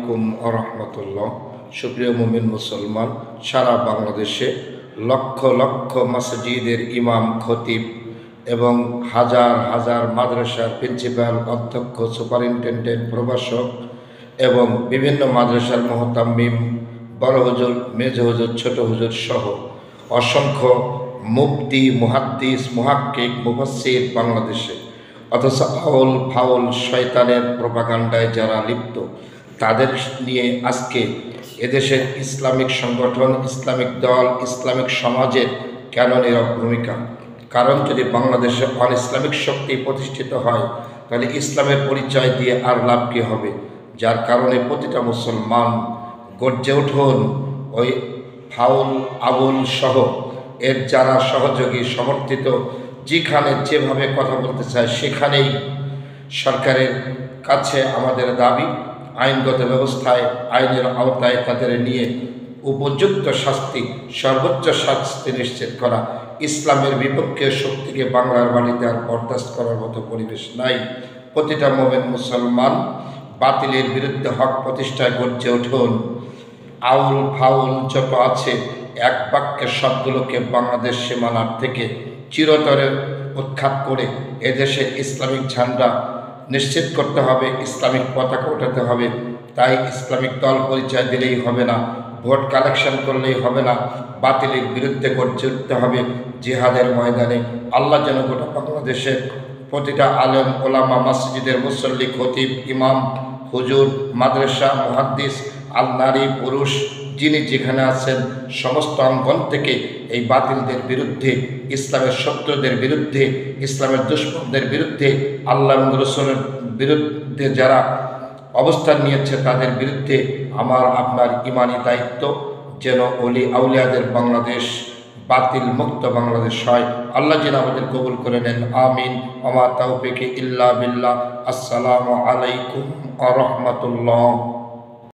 আলাইকুম আরহামতুল্লাহ। সুপ্রিয় মুমিন মুসলমান, সারা বাংলাদেশে লক্ষ লক্ষ মসজিদের ইমাম, খতিব এবং হাজার হাজার মাদ্রাসার প্রিন্সিপাল, অধ্যক্ষ, সুপারিনটেন্ডেন্ট, প্রভাষক এবং বিভিন্ন মাদ্রাসার মুহতাম্মিম, বড় হুজুর, মেজ হুজুর, ছোট হুজুর সহ অসংখ্য মুফতি, মুহাদ্দিস, মুহাক্কিক, মুফাসসির বাংলাদেশে, অথচ আউল ফাউল শয়তানের প্রোপাগান্ডায় যারা লিপ্ত, তাদের নিয়ে আজকে এদেশের ইসলামিক সংগঠন, ইসলামিক দল, ইসলামিক সমাজের কেন নীরব ভূমিকা? কারণ যদি বাংলাদেশে অন ইসলামিক শক্তি প্রতিষ্ঠিত হয়, তাহলে ইসলামের পরিচয় দিয়ে আর লাভ কী হবে? যার কারণে প্রতিটা মুসলমান গর্জে উঠুন, ওই ফাউল আবুল সহ এর যারা সহযোগী, সমর্থিত, যেখানে যেভাবে কথা বলতে চায় সেখানেই সরকারের কাছে আমাদের দাবি, আইনগত ব্যবস্থায়, আইনের আওতায় তাদের নিয়ে উপযুক্ত শাস্তি, সর্বোচ্চ শাস্তি নিশ্চিত করা। ইসলামের বিপক্ষে শক্তিকে বাংলার বাড়িতে আর বরদাস্ত করার মতো পরিবেশ নাই। প্রতিটা মোমেন মুসলমান বাতিলের বিরুদ্ধে হক প্রতিষ্ঠায় গর্জে উঠুন। আউল ফাউল যত আছে, এক বাক্যের সবগুলোকে বাংলাদেশ সীমানার থেকে চিরতরে উৎখাত করে এদেশে ইসলামিক ঝান্ডা নিশ্চিত করতে হবে, ইসলামিক পতাকা ওঠাতে হবে। তাই ইসলামিক দল পরিচয় দিলেই হবে না, ভোট কালেকশন করলেই হবে না, বাতিলের বিরুদ্ধে গর্জে উঠতে হবে জিহাদের ময়দানে। আল্লাহ যেন গোটা বাংলাদেশের প্রতিটা আলেম, ওলামা, মসজিদের মুসল্লি, খতিব, ইমাম, হুজুর, মাদ্রাসা, মুহাদ্দিস, আল নারী, পুরুষ, যিনি যেখানে আছেন, সমস্ত অঙ্গন থেকে এই বাতিলদের বিরুদ্ধে, ইসলামের শত্রুদের বিরুদ্ধে, ইসলামের দুশমনদের বিরুদ্ধে, আল্লাহ রসুলের বিরুদ্ধে যারা অবস্থান নিয়েছে তাদের বিরুদ্ধে আমার আপনার ইমানি দায়িত্ব যেন অলি আউলিয়াদের বাংলাদেশ, বাতিল মুক্ত বাংলাদেশ হয়। আল্লাহ যেন আমাদের কবুল করে নেন, আমিন। ওয়া মা তাওফিকি ইল্লা বিল্লাহ। আসসালামু আলাইকুম ওয়া রাহমাতুল্লাহ।